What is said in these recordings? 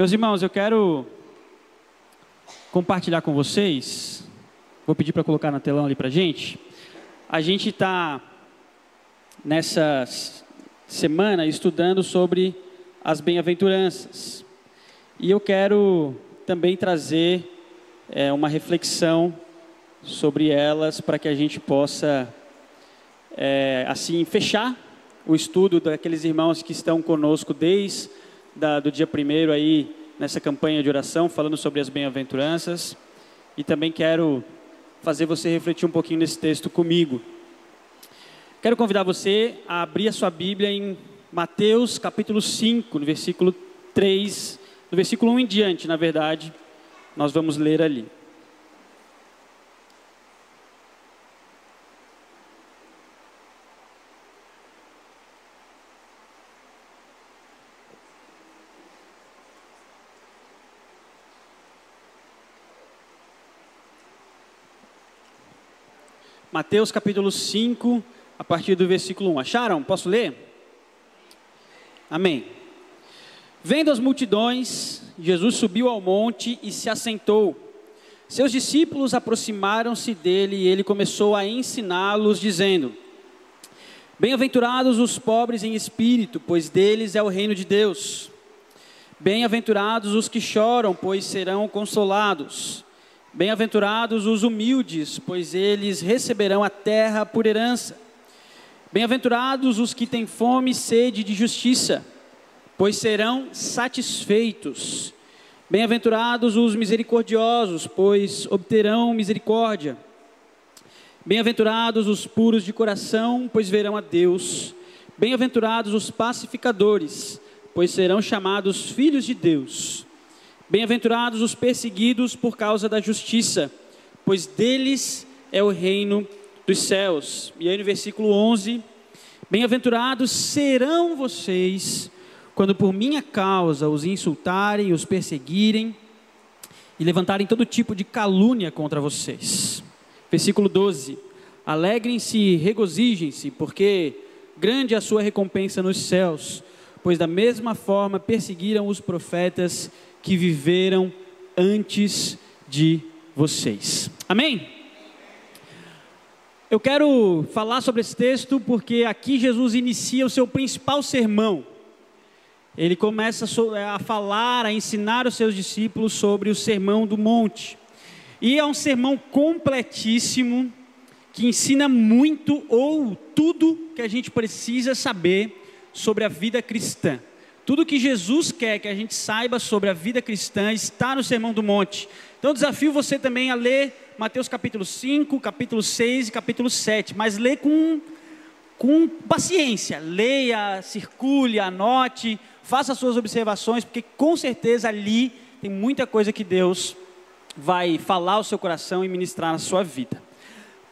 Meus irmãos, eu quero compartilhar com vocês, vou pedir para colocar na telão ali para a gente está nessa semana estudando sobre as bem-aventuranças, e eu quero também trazer uma reflexão sobre elas, para que a gente possa, assim, fechar o estudo daqueles irmãos que estão conosco desde do dia 1º aí, nessa campanha de oração, falando sobre as bem-aventuranças. E também quero fazer você refletir um pouquinho nesse texto comigo. Quero convidar você a abrir a sua Bíblia em Mateus capítulo 5, no versículo 3, do versículo 1 em diante, na verdade, nós vamos ler ali. Mateus capítulo 5, a partir do versículo 1. Acharam? Posso ler? Amém. Vendo as multidões, Jesus subiu ao monte e se assentou. Seus discípulos aproximaram-se dele e ele começou a ensiná-los, dizendo: Bem-aventurados os pobres em espírito, pois deles é o reino de Deus. Bem-aventurados os que choram, pois serão consolados. Bem-aventurados os humildes, pois eles receberão a terra por herança. Bem-aventurados os que têm fome e sede de justiça, pois serão satisfeitos. Bem-aventurados os misericordiosos, pois obterão misericórdia. Bem-aventurados os puros de coração, pois verão a Deus. Bem-aventurados os pacificadores, pois serão chamados filhos de Deus. Bem-aventurados os perseguidos por causa da justiça, pois deles é o reino dos céus. E aí no versículo 11, bem-aventurados serão vocês, quando por minha causa os insultarem, os perseguirem, e levantarem todo tipo de calúnia contra vocês. Versículo 12, alegrem-se e regozijem-se, porque grande é a sua recompensa nos céus, pois da mesma forma perseguiram os profetas que viveram antes de vocês. Amém? Eu quero falar sobre esse texto porque aqui Jesus inicia o seu principal sermão. Ele começa a falar, a ensinar os seus discípulos sobre o Sermão do Monte. E é um sermão completíssimo, que ensina muito ou tudo que a gente precisa saber sobre a vida cristã. Tudo que Jesus quer que a gente saiba sobre a vida cristã está no Sermão do Monte. Então desafio você também a ler Mateus capítulo 5, capítulo 6 e capítulo 7. Mas lê com paciência. Leia, circule, anote, faça suas observações, porque com certeza ali tem muita coisa que Deus vai falar ao seu coração e ministrar na sua vida.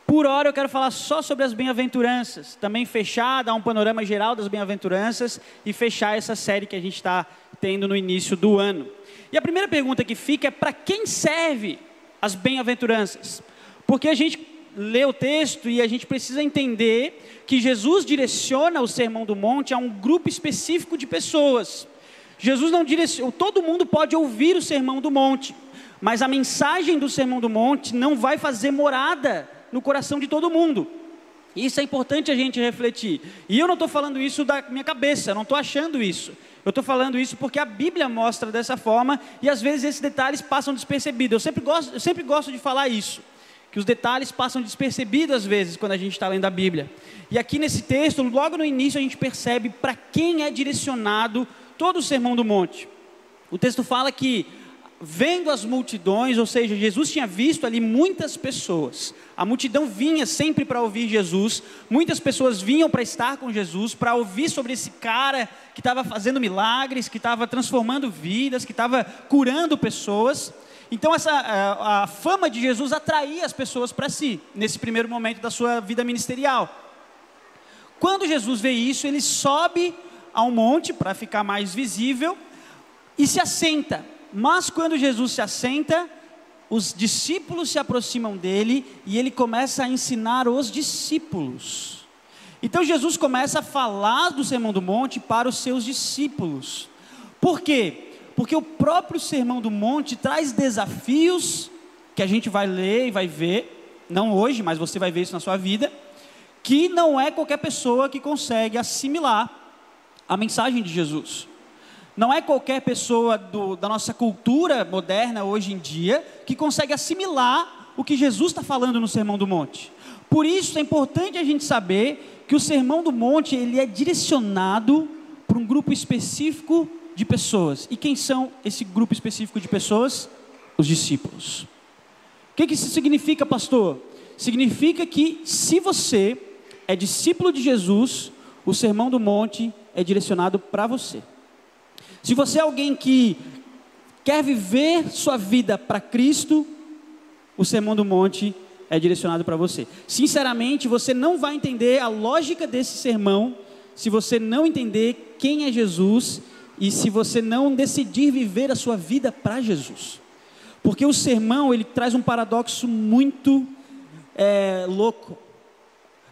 Por hora eu quero falar só sobre as bem-aventuranças, também fechar, dar um panorama geral das bem-aventuranças e fechar essa série que a gente está tendo no início do ano. E a primeira pergunta que fica é: para quem serve as bem-aventuranças? Porque a gente lê o texto e a gente precisa entender que Jesus direciona o Sermão do Monte a um grupo específico de pessoas. Jesus não direciona, todo mundo pode ouvir o Sermão do Monte, mas a mensagem do Sermão do Monte não vai fazer morada no coração de todo mundo. Isso é importante a gente refletir. E eu não estou falando isso da minha cabeça, eu não estou achando isso. Eu estou falando isso porque a Bíblia mostra dessa forma, e às vezes esses detalhes passam despercebidos. Eu sempre gosto de falar isso, que os detalhes passam despercebidos às vezes quando a gente está lendo a Bíblia. E aqui nesse texto, logo no início, a gente percebe para quem é direcionado todo o Sermão do Monte. O texto fala que, vendo as multidões, ou seja, Jesus tinha visto ali muitas pessoas. A multidão vinha sempre para ouvir Jesus. Muitas pessoas vinham para estar com Jesus, para ouvir sobre esse cara que estava fazendo milagres, que estava transformando vidas, que estava curando pessoas. Então a fama de Jesus atraía as pessoas para si, nesse primeiro momento da sua vida ministerial. Quando Jesus vê isso, ele sobe ao monte para ficar mais visível e se assenta. Mas quando Jesus se assenta, os discípulos se aproximam dele e ele começa a ensinar os discípulos. Então Jesus começa a falar do Sermão do Monte para os seus discípulos. Por quê? Porque o próprio Sermão do Monte traz desafios que a gente vai ler e vai ver, não hoje, mas você vai ver isso na sua vida, que não é qualquer pessoa que consegue assimilar a mensagem de Jesus. Não é qualquer pessoa da nossa cultura moderna hoje em dia que consegue assimilar o que Jesus está falando no Sermão do Monte. Por isso é importante a gente saber que o Sermão do Monte ele é direcionado para um grupo específico de pessoas. E quem são esse grupo específico de pessoas? Os discípulos. O que isso significa, pastor? Significa que se você é discípulo de Jesus, o Sermão do Monte é direcionado para você. Se você é alguém que quer viver sua vida para Cristo, o Sermão do Monte é direcionado para você. Sinceramente, você não vai entender a lógica desse sermão se você não entender quem é Jesus e se você não decidir viver a sua vida para Jesus. Porque o sermão, ele traz um paradoxo muito louco.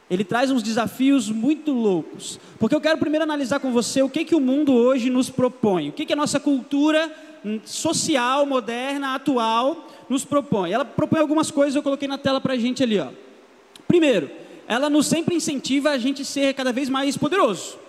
Ele traz uns desafios muito loucos. Porque eu quero primeiro analisar com você o que o mundo hoje nos propõe. O que a nossa cultura social, moderna, atual, nos propõe. Ela propõe algumas coisas, eu coloquei na tela para a gente ali. Primeiro, ela nos sempre incentiva a gente ser cada vez mais poderoso.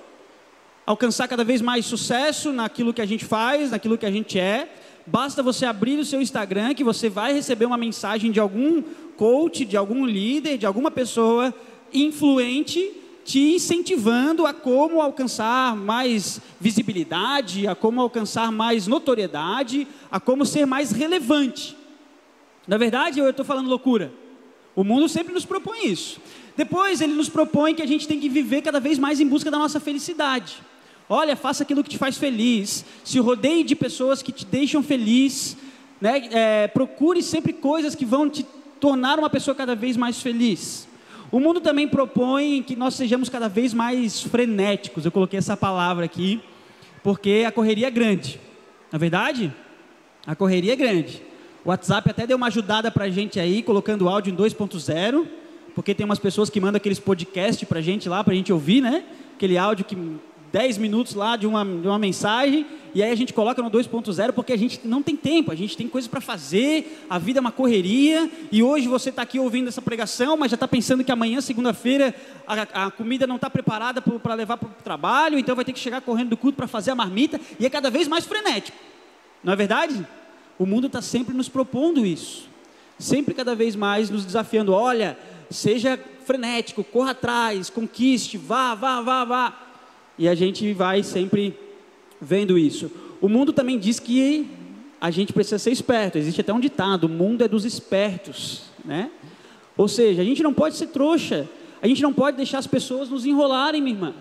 Alcançar cada vez mais sucesso naquilo que a gente faz, naquilo que a gente é. Basta você abrir o seu Instagram que você vai receber uma mensagem de algum coach, de algum líder, de alguma pessoa influente, te incentivando a como alcançar mais visibilidade, a como alcançar mais notoriedade, a como ser mais relevante. Na verdade, eu estou falando loucura. O mundo sempre nos propõe isso. Depois, ele nos propõe que a gente tem que viver cada vez mais em busca da nossa felicidade. Olha, faça aquilo que te faz feliz, se rodeie de pessoas que te deixam feliz, né? Procure sempre coisas que vão te tornar uma pessoa cada vez mais feliz. O mundo também propõe que nós sejamos cada vez mais frenéticos. Eu coloquei essa palavra aqui, porque a correria é grande. Na verdade, a correria é grande. O WhatsApp até deu uma ajudada para a gente aí, colocando o áudio em 2.0, porque tem umas pessoas que mandam aqueles podcasts para a gente lá, para a gente ouvir, né? Aquele áudio que 10 minutos lá de uma mensagem, e aí a gente coloca no 2.0 porque a gente não tem tempo, a gente tem coisas para fazer, a vida é uma correria, e hoje você está aqui ouvindo essa pregação, mas já está pensando que amanhã, segunda-feira, a comida não está preparada para levar para o trabalho, então vai ter que chegar correndo do culto para fazer a marmita, e é cada vez mais frenético, não é verdade? O mundo está sempre nos propondo isso, sempre cada vez mais nos desafiando, olha, seja frenético, corra atrás, conquiste, vá. E a gente vai sempre vendo isso. O mundo também diz que a gente precisa ser esperto. Existe até um ditado, o mundo é dos espertos, né? Ou seja, a gente não pode ser trouxa. A gente não pode deixar as pessoas nos enrolarem, minha irmã.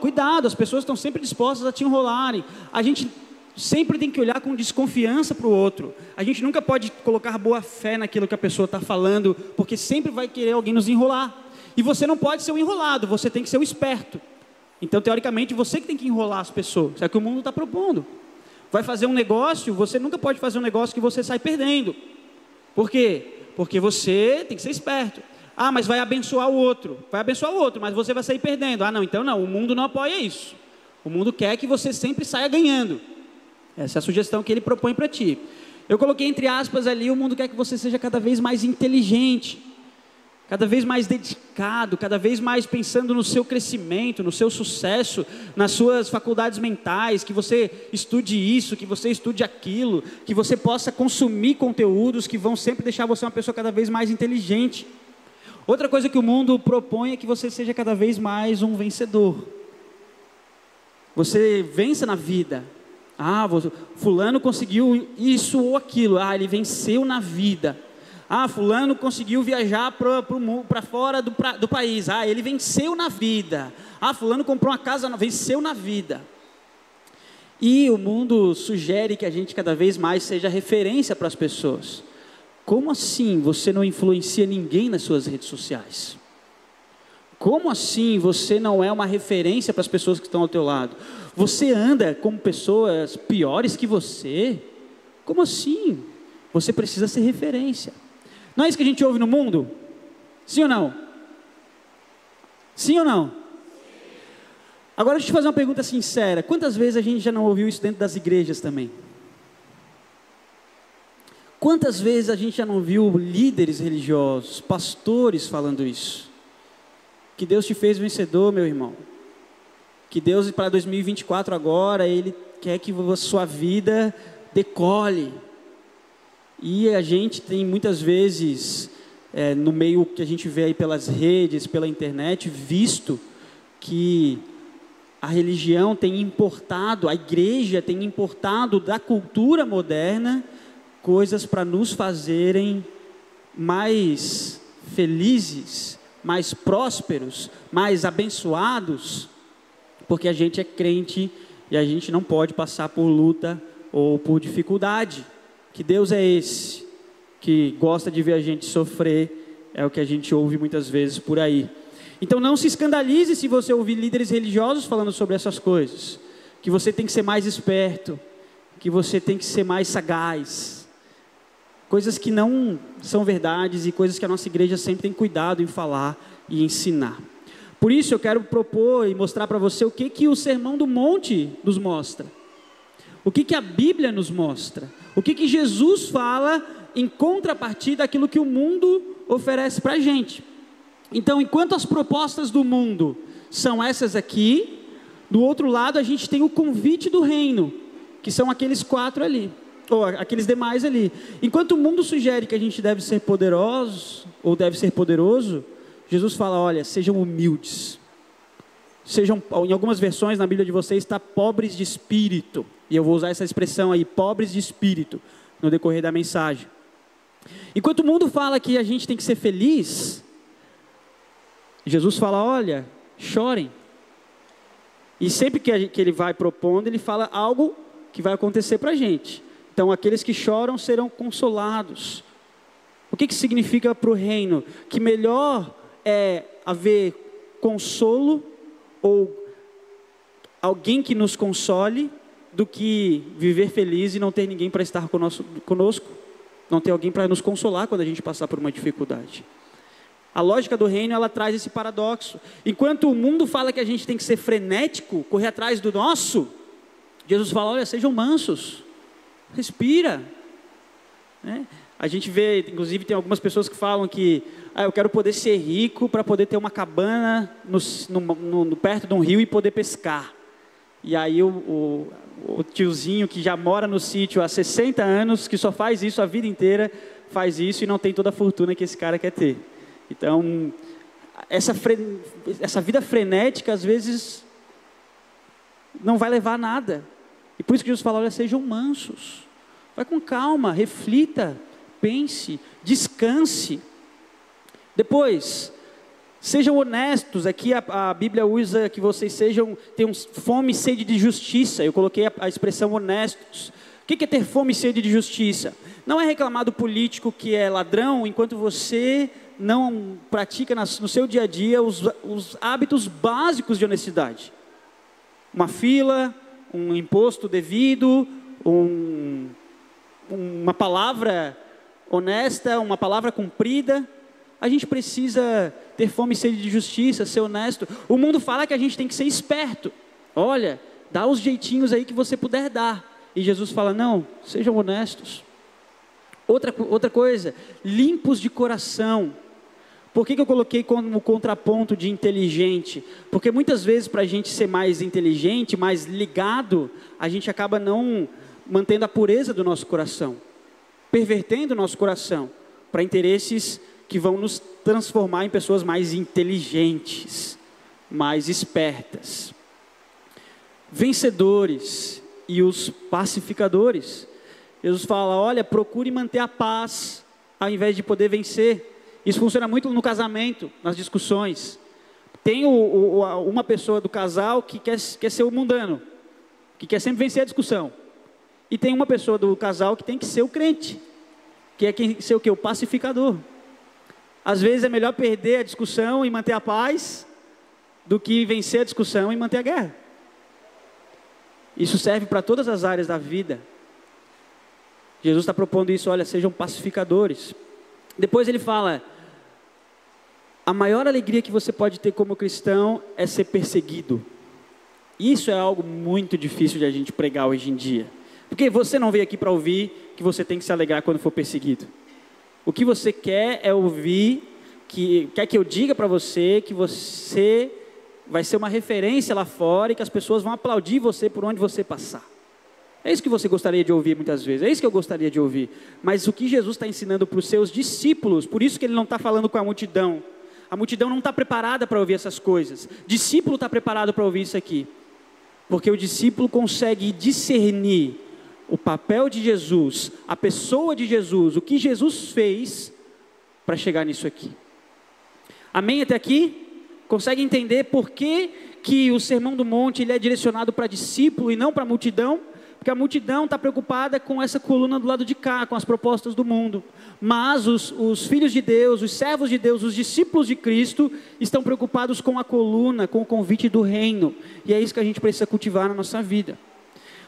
Cuidado, as pessoas estão sempre dispostas a te enrolarem. A gente sempre tem que olhar com desconfiança para o outro. A gente nunca pode colocar boa fé naquilo que a pessoa está falando, porque sempre vai querer alguém nos enrolar. E você não pode ser o enrolado, você tem que ser o esperto. Então, teoricamente, você que tem que enrolar as pessoas. É o que o mundo está propondo. Vai fazer um negócio, você nunca pode fazer um negócio que você sai perdendo. Por quê? Porque você tem que ser esperto. Ah, mas vai abençoar o outro. Vai abençoar o outro, mas você vai sair perdendo. Ah, não, então não. O mundo não apoia isso. O mundo quer que você sempre saia ganhando. Essa é a sugestão que ele propõe para ti. Eu coloquei entre aspas ali, o mundo quer que você seja cada vez mais inteligente, cada vez mais dedicado, cada vez mais pensando no seu crescimento, no seu sucesso, nas suas faculdades mentais, que você estude isso, que você estude aquilo, que você possa consumir conteúdos que vão sempre deixar você uma pessoa cada vez mais inteligente. Outra coisa que o mundo propõe é que você seja cada vez mais um vencedor. Você vença na vida. Ah, fulano conseguiu isso ou aquilo. Ah, ele venceu na vida. Ah, fulano conseguiu viajar para fora do país. Ah, ele venceu na vida. Ah, fulano comprou uma casa, venceu na vida. E o mundo sugere que a gente cada vez mais seja referência para as pessoas. Como assim você não influencia ninguém nas suas redes sociais? Como assim você não é uma referência para as pessoas que estão ao teu lado? Você anda com pessoas piores que você? Como assim? Você precisa ser referência. Não é isso que a gente ouve no mundo? Sim ou não? Sim ou não? Agora deixa eu te fazer uma pergunta sincera. Quantas vezes a gente já não ouviu isso dentro das igrejas também? Quantas vezes a gente já não viu líderes religiosos, pastores falando isso? Que Deus te fez vencedor, meu irmão. Que Deus para 2024 agora, Ele quer que a sua vida decole. E a gente tem muitas vezes, no meio que a gente vê aí pelas redes, pela internet, visto que a religião tem importado, a igreja tem importado da cultura moderna coisas para nos fazerem mais felizes, mais prósperos, mais abençoados, porque a gente é crente e a gente não pode passar por luta ou por dificuldade. Que Deus é esse que gosta de ver a gente sofrer, é o que a gente ouve muitas vezes por aí. Então não se escandalize se você ouvir líderes religiosos falando sobre essas coisas, que você tem que ser mais esperto, que você tem que ser mais sagaz, coisas que não são verdades e coisas que a nossa igreja sempre tem cuidado em falar e ensinar. Por isso eu quero propor e mostrar para você o que o Sermão do Monte nos mostra, o que a Bíblia nos mostra, o que Jesus fala em contrapartida daquilo que o mundo oferece para a gente. Então, enquanto as propostas do mundo são essas aqui, do outro lado a gente tem o convite do reino, que são aqueles 4 ali, ou aqueles demais ali. Enquanto o mundo sugere que a gente deve ser poderosos, ou deve ser poderoso, Jesus fala, olha, sejam humildes. Sejam, em algumas versões na Bíblia de vocês está pobres de espírito, e eu vou usar essa expressão aí, pobres de espírito, no decorrer da mensagem. Enquanto o mundo fala que a gente tem que ser feliz, Jesus fala, olha, chorem. E sempre que ele vai propondo, ele fala algo que vai acontecer para a gente. Então, aqueles que choram serão consolados. O que significa para o reino? Que melhor é haver consolo, ou alguém que nos console, do que viver feliz e não ter ninguém para estar conosco. Não ter alguém para nos consolar quando a gente passar por uma dificuldade. A lógica do reino, ela traz esse paradoxo. Enquanto o mundo fala que a gente tem que ser frenético, correr atrás do nosso, Jesus fala, olha, sejam mansos, respira. A gente vê, inclusive tem algumas pessoas que falam que eu quero poder ser rico para poder ter uma cabana perto de um rio e poder pescar. E aí o tiozinho que já mora no sítio há 60 anos, que só faz isso a vida inteira, faz isso e não tem toda a fortuna que esse cara quer ter. Então, essa vida frenética, às vezes, não vai levar a nada. E por isso que Jesus fala, olha, sejam mansos. Vai com calma, reflita, pense, descanse. Depois, sejam honestos. Aqui a Bíblia usa que vocês tenham fome e sede de justiça. Eu coloquei a expressão honestos. O que é ter fome e sede de justiça? Não é reclamar do político que é ladrão, enquanto você não pratica no seu dia a dia os hábitos básicos de honestidade. Uma fila, um imposto devido, uma palavra honesta, uma palavra cumprida. A gente precisa ter fome e sede de justiça, ser honesto. O mundo fala que a gente tem que ser esperto. Olha, dá os jeitinhos aí que você puder dar. E Jesus fala, não, sejam honestos. Outra coisa, limpos de coração. Por que eu coloquei como contraponto de inteligente? Porque muitas vezes para a gente ser mais inteligente, mais ligado, a gente acaba não mantendo a pureza do nosso coração, pervertendo o nosso coração para interesses que vão nos transformar em pessoas mais inteligentes, mais espertas. Vencedores e os pacificadores. Jesus fala, olha, procure manter a paz ao invés de poder vencer. Isso funciona muito no casamento, nas discussões. Tem uma pessoa do casal que quer ser o mundano, que quer sempre vencer a discussão. E tem uma pessoa do casal que tem que ser o crente, que é quem ser o quê? O pacificador. Às vezes é melhor perder a discussão e manter a paz, do que vencer a discussão e manter a guerra. Isso serve para todas as áreas da vida. Jesus está propondo isso, olha, sejam pacificadores. Depois ele fala, a maior alegria que você pode ter como cristão é ser perseguido. Isso é algo muito difícil de a gente pregar hoje em dia. Porque você não veio aqui para ouvir que você tem que se alegrar quando for perseguido. O que você quer é ouvir, quer que eu diga para você que você vai ser uma referência lá fora e que as pessoas vão aplaudir você por onde você passar. É isso que você gostaria de ouvir muitas vezes, é isso que eu gostaria de ouvir. Mas o que Jesus está ensinando para os seus discípulos, por isso que ele não está falando com a multidão não está preparada para ouvir essas coisas. Discípulo está preparado para ouvir isso aqui, porque o discípulo consegue discernir o papel de Jesus, a pessoa de Jesus, o que Jesus fez para chegar nisso aqui. Amém até aqui? Consegue entender por que o Sermão do Monte ele é direcionado para discípulo e não para a multidão? Porque a multidão está preocupada com essa coluna do lado de cá, com as propostas do mundo. Mas os filhos de Deus, os servos de Deus, os discípulos de Cristo, estão preocupados com a coluna, com o convite do reino. E é isso que a gente precisa cultivar na nossa vida.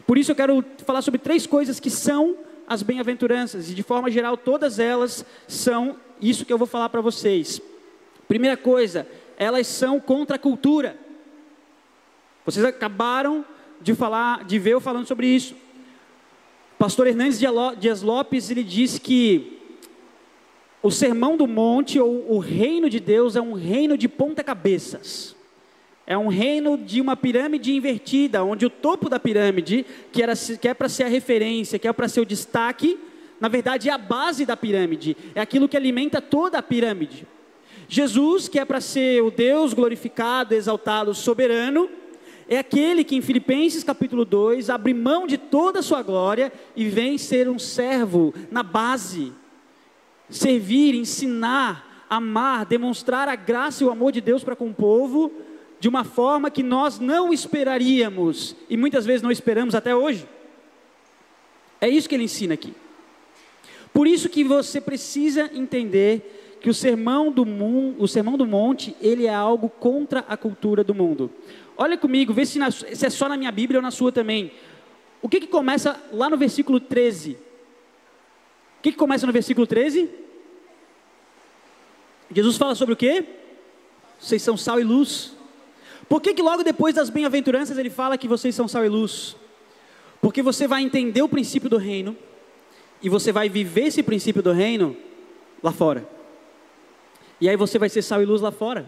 Por isso eu quero falar sobre 3 coisas que são as bem-aventuranças. E de forma geral, todas elas são isso que eu vou falar para vocês. Primeira coisa, elas são contra a cultura. Vocês acabaram de ver eu falando sobre isso. O pastor Hernandes Dias Lopes, ele diz que o Sermão do Monte, ou o reino de Deus, é um reino de ponta-cabeças. É um reino de uma pirâmide invertida, onde o topo da pirâmide, que é para ser a referência, que é para ser o destaque, na verdade é a base da pirâmide, é aquilo que alimenta toda a pirâmide. Jesus, que é para ser o Deus glorificado, exaltado, soberano, é aquele que em Filipenses capítulo 2, abre mão de toda a sua glória e vem ser um servo na base, servir, ensinar, amar, demonstrar a graça e o amor de Deus para com o povo, de uma forma que nós não esperaríamos, e muitas vezes não esperamos até hoje. É isso que ele ensina aqui. Por isso que você precisa entender que o Sermão do Monte, ele é algo contra a cultura do mundo. Olha comigo, vê se é só na minha Bíblia ou na sua também. O que começa lá no versículo 13? O que começa no versículo 13? Jesus fala sobre o quê? Vocês são sal e luz. Por que logo depois das bem-aventuranças ele fala que vocês são sal e luz? Porque você vai entender o princípio do reino e você vai viver esse princípio do reino lá fora. E aí você vai ser sal e luz lá fora.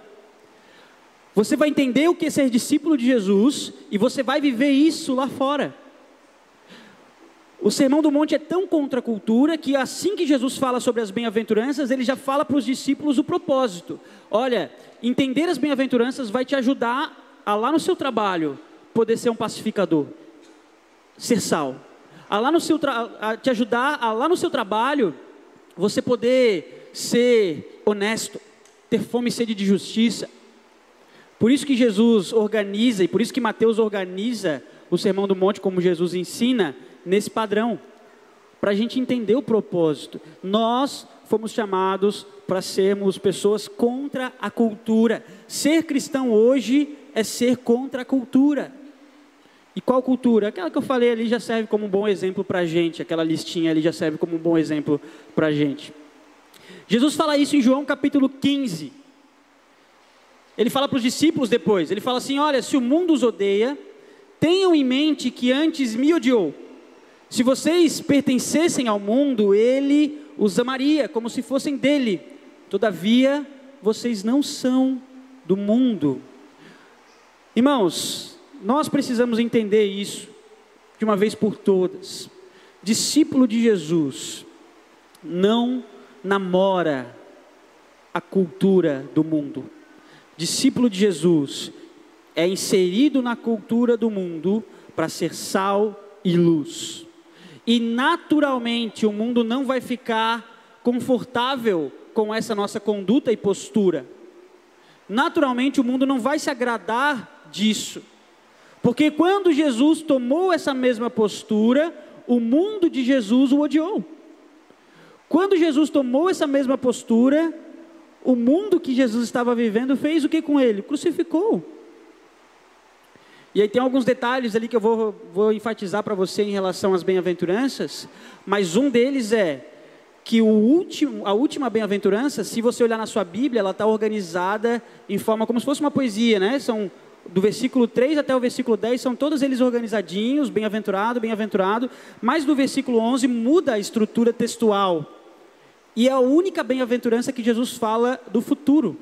Você vai entender o que é ser discípulo de Jesus e você vai viver isso lá fora. O Sermão do Monte é tão contra a cultura que assim que Jesus fala sobre as bem-aventuranças, ele já fala para os discípulos o propósito. Olha, entender as bem-aventuranças vai te ajudar a lá no seu trabalho poder ser um pacificador, ser sal. Te ajudar a lá no seu trabalho você poder ser honesto, ter fome e sede de justiça. Por isso que Jesus organiza, e por isso que Mateus organiza o Sermão do Monte, como Jesus ensina, nesse padrão, para a gente entender o propósito. Nós fomos chamados para sermos pessoas contra a cultura. Ser cristão hoje é ser contra a cultura. E qual cultura? Aquela que eu falei ali já serve como um bom exemplo para a gente, aquela listinha ali já serve como um bom exemplo para a gente. Jesus fala isso em João capítulo 15. Ele fala para os discípulos depois, ele fala assim, olha, se o mundo os odeia, tenham em mente que antes me odiou. Se vocês pertencessem ao mundo, ele os amaria, como se fossem dele. Todavia, vocês não são do mundo. Irmãos, nós precisamos entender isso, de uma vez por todas. Discípulo de Jesus não namora a cultura do mundo. Discípulo de Jesus é inserido na cultura do mundo para ser sal e luz. E naturalmente o mundo não vai ficar confortável com essa nossa conduta e postura. Naturalmente o mundo não vai se agradar disso. Porque quando Jesus tomou essa mesma postura, o mundo de Jesus o odiou. Quando Jesus tomou essa mesma postura, o mundo que Jesus estava vivendo fez o que com ele? Crucificou. E aí tem alguns detalhes ali que eu vou enfatizar para você em relação às bem-aventuranças, mas um deles é que a última bem-aventurança, se você olhar na sua Bíblia, ela está organizada em forma como se fosse uma poesia, né? São do versículo 3 até o versículo 10, são todos eles organizadinhos, bem-aventurado, bem-aventurado, mas do versículo 11 muda a estrutura textual, e é a única bem-aventurança que Jesus fala do futuro,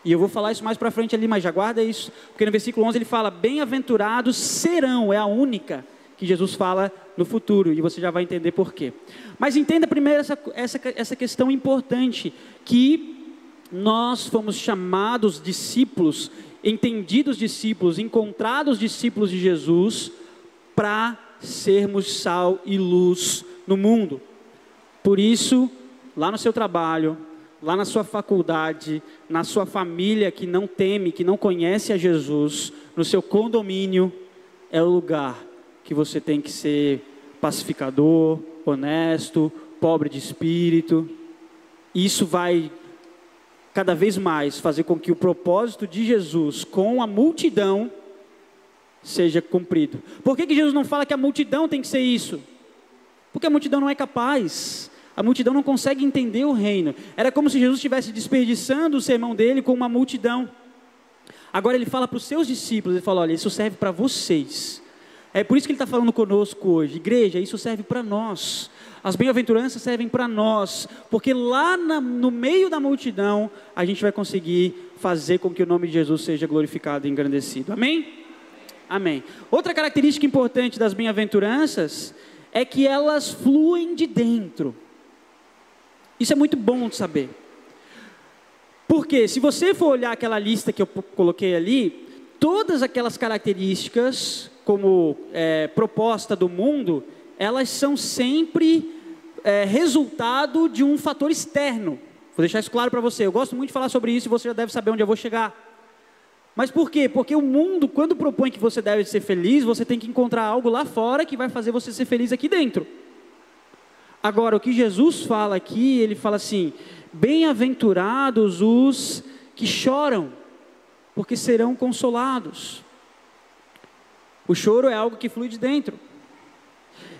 e eu vou falar isso mais para frente ali, mas já guarda isso, porque no versículo 11 ele fala, bem-aventurados serão, é a única que Jesus fala no futuro, e você já vai entender por quê. Mas entenda primeiro essa questão importante, que nós fomos chamados discípulos, entendidos discípulos, encontrados discípulos de Jesus, para sermos sal e luz no mundo. Por isso, lá no seu trabalho, lá na sua faculdade, na sua família que não teme, que não conhece a Jesus, no seu condomínio, é o lugar que você tem que ser pacificador, honesto, pobre de espírito. Isso vai cada vez mais fazer com que o propósito de Jesus com a multidão seja cumprido. Por que Jesus não fala que a multidão tem que ser isso? Porque a multidão não é capaz. A multidão não consegue entender o reino. Era como se Jesus estivesse desperdiçando o sermão dele com uma multidão. Agora ele fala para os seus discípulos, ele fala, olha, isso serve para vocês. É por isso que ele está falando conosco hoje. Igreja, isso serve para nós. As bem-aventuranças servem para nós. Porque lá no meio da multidão, a gente vai conseguir fazer com que o nome de Jesus seja glorificado e engrandecido. Amém? Amém. Outra característica importante das bem-aventuranças é que elas fluem de dentro. Isso é muito bom de saber. Porque se você for olhar aquela lista que eu coloquei ali, todas aquelas características, como proposta do mundo, elas são sempre resultado de um fator externo. Vou deixar isso claro para você. Eu gosto muito de falar sobre isso e você já deve saber onde eu vou chegar. Mas por quê? Porque o mundo, quando propõe que você deve ser feliz, você tem que encontrar algo lá fora que vai fazer você ser feliz aqui dentro. Agora, o que Jesus fala aqui, ele fala assim, bem-aventurados os que choram, porque serão consolados. O choro é algo que flui de dentro.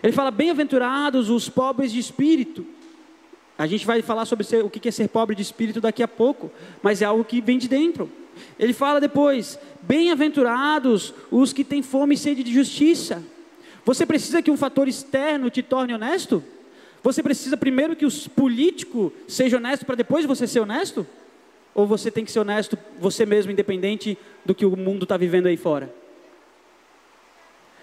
Ele fala, bem-aventurados os pobres de espírito. A gente vai falar sobre o que é ser pobre de espírito daqui a pouco, mas é algo que vem de dentro. Ele fala depois, bem-aventurados os que têm fome e sede de justiça. Você precisa que um fator externo te torne honesto? Você precisa primeiro que os políticos sejam honestos para depois você ser honesto? Ou você tem que ser honesto você mesmo, independente do que o mundo está vivendo aí fora?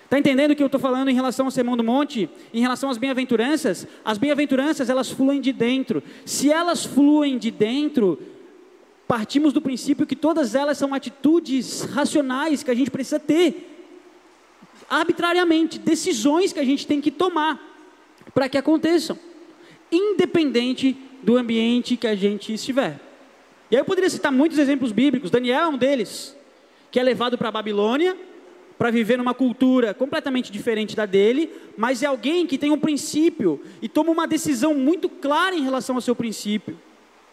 Está entendendo o que eu estou falando em relação ao Sermão do Monte? Em relação às bem-aventuranças? As bem-aventuranças, elas fluem de dentro. Se elas fluem de dentro, partimos do princípio que todas elas são atitudes racionais que a gente precisa ter, arbitrariamente, decisões que a gente tem que tomar para que aconteçam, independente do ambiente que a gente estiver. E aí eu poderia citar muitos exemplos bíblicos. Daniel é um deles, que é levado para a Babilônia, para viver numa cultura completamente diferente da dele, mas é alguém que tem um princípio, e toma uma decisão muito clara em relação ao seu princípio,